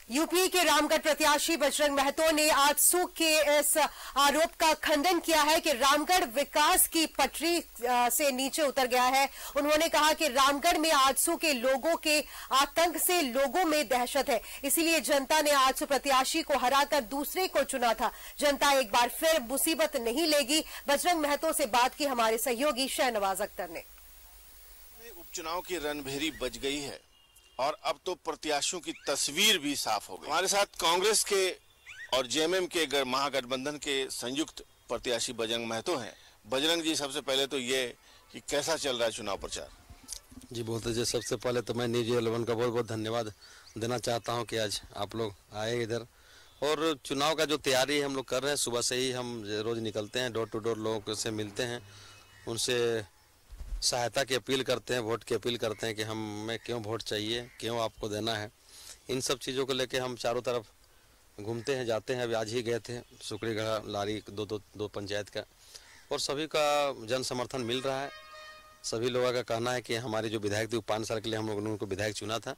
UP के रामगढ़ प्रत्याशी बजरंग महतो ने आजसू के इस आरोप का खंडन किया है कि रामगढ़ विकास की पटरी से नीचे उतर गया है। उन्होंने कहा कि रामगढ़ में आजसू के लोगों के आतंक से लोगों में दहशत है, इसीलिए जनता ने आजसू प्रत्याशी को हराकर दूसरे को चुना था। जनता एक बार फिर मुसीबत नहीं लेगी। बजरंग महतो से बात की हमारे सहयोगी शहनवाज अख्तर ने। उपचुनाव की रणभेरी बज गई है और अब तो प्रत्याशियों की तस्वीर भी साफ हो गई। हमारे साथ कांग्रेस के और जेएमएम के महागठबंधन के संयुक्त प्रत्याशी बजरंग महतो हैं। बजरंग जी, सबसे पहले तो ये कि कैसा चल रहा है चुनाव प्रचार? जी बोलते जी, सबसे पहले तो मैं न्यूज़ 11 का बहुत बहुत धन्यवाद देना चाहता हूं कि आज आप लोग आए इधर और चुनाव का जो तैयारी हम लोग कर रहे हैं। सुबह से ही हम रोज़ निकलते हैं, डोर टू डोर लोगों से मिलते हैं, उनसे सहायता की अपील करते हैं, वोट की अपील करते हैं कि हमें क्यों वोट चाहिए, क्यों आपको देना है। इन सब चीज़ों को लेके हम चारों तरफ घूमते हैं, जाते हैं। अभी आज ही गए थे सुकड़ीगढ़ लारी दो पंचायत का, और सभी का जन समर्थन मिल रहा है। सभी लोगों का कहना है कि हमारे जो विधायक थे 5 साल के लिए हम लोगों ने उनको विधायक चुना था,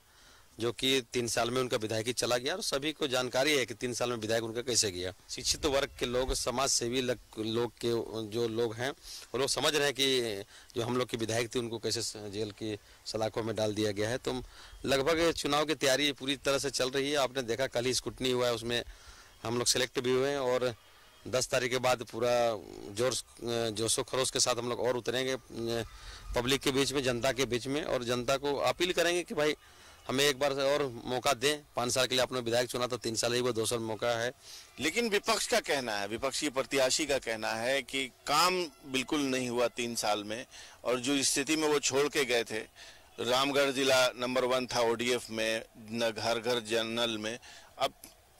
जो कि 3 साल में उनका विधायकी चला गया, और सभी को जानकारी है कि 3 साल में विधायक उनका कैसे गया। शिक्षित वर्ग के लोग, समाज सेवी लोग के जो लोग हैं वो लोग समझ रहे हैं कि जो हम लोग के विधायक थे उनको कैसे जेल की सलाखों में डाल दिया गया है। तो लगभग चुनाव की तैयारी पूरी तरह से चल रही है। आपने देखा कल ही स्क्रूटनी हुआ है, उसमें हम लोग सेलेक्ट भी हुए हैं और 10 तारीख के बाद पूरा जोशो खरोश के साथ हम लोग और उतरेंगे पब्लिक के बीच में, जनता के बीच में, और जनता को अपील करेंगे कि भाई हमें एक बार और मौका दें। 5 साल के लिए आपने विधायक चुना था, 3 साल ही वो 2 साल मौका है। लेकिन विपक्ष का कहना है, विपक्षी प्रत्याशी का कहना है कि काम बिल्कुल नहीं हुआ 3 साल में, और जो स्थिति में वो छोड़ के गए थे, रामगढ़ जिला नंबर 1 था ओडीएफ में, न घर घर जनरल में, अब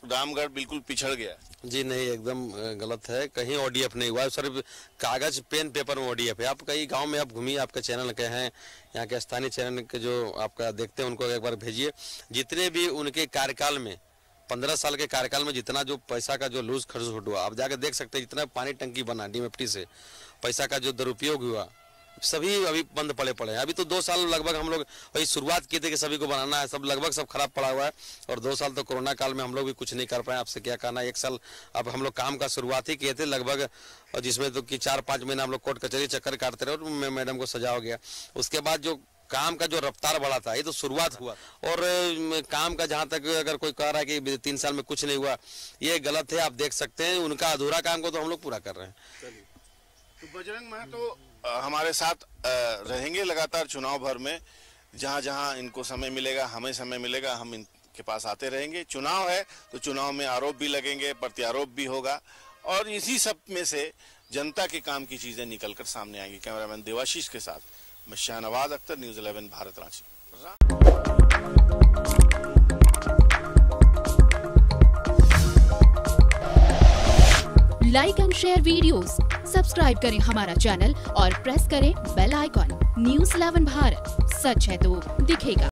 रामगढ़ बिल्कुल पिछड़ गया। जी नहीं, एकदम गलत है। कहीं ओडीएफ नहीं हुआ, सिर्फ कागज पेन पेपर में ओडीएफ है। आप कई गांव में आप घूमिए, आपके चैनल के हैं, यहाँ के स्थानीय चैनल के जो आपका देखते हैं उनको एक बार भेजिए। जितने भी उनके कार्यकाल में 15 साल के कार्यकाल में जितना जो पैसा का जो लूज खर्च हुआ, आप जाकर देख सकते हैं। जितना पानी टंकी बना डीएमएफटी से, पैसा का जो दुरुपयोग हुआ, सभी अभी बंद पड़े हैं। अभी तो 2 साल लगभग हम लोग वही शुरुआत किए थे कि सभी को बनाना है, सब लगभग सब खराब पड़ा हुआ है। और 2 साल तो कोरोना काल में हम लोग भी कुछ नहीं कर पाए। आपसे क्या कहना, 1 साल अब हम लोग काम का शुरुआत ही किए थे लगभग, और जिसमें तो कि 4-5 महीना हम लोग कोर्ट कचहरी चक्कर काटते रहे और मैडम को सजा हो गया। उसके बाद जो काम का जो रफ्तार बढ़ा था, ये तो शुरुआत हुआ। और काम का जहाँ तक अगर कोई कह रहा है कि 3 साल में कुछ नहीं हुआ, ये गलत है। आप देख सकते हैं उनका अधूरा काम को तो हम लोग पूरा कर रहे हैं। तो बजरंग महतो हमारे साथ रहेंगे लगातार चुनाव भर में, जहां जहां इनको समय मिलेगा, हमें समय मिलेगा, हम इनके पास आते रहेंगे। चुनाव है तो चुनाव में आरोप भी लगेंगे, प्रत्यारोप भी होगा, और इसी सब में से जनता के काम की चीजें निकलकर सामने आएंगी। कैमरामैन देवाशीष के साथ मैं Shahnawaz Akhtar, news 11 Bharat, Ranchi. Like and share videos, subscribe करें हमारा चैनल और प्रेस करें बेल आइकॉन। न्यूज़ 11 भारत, सच है तो दिखेगा।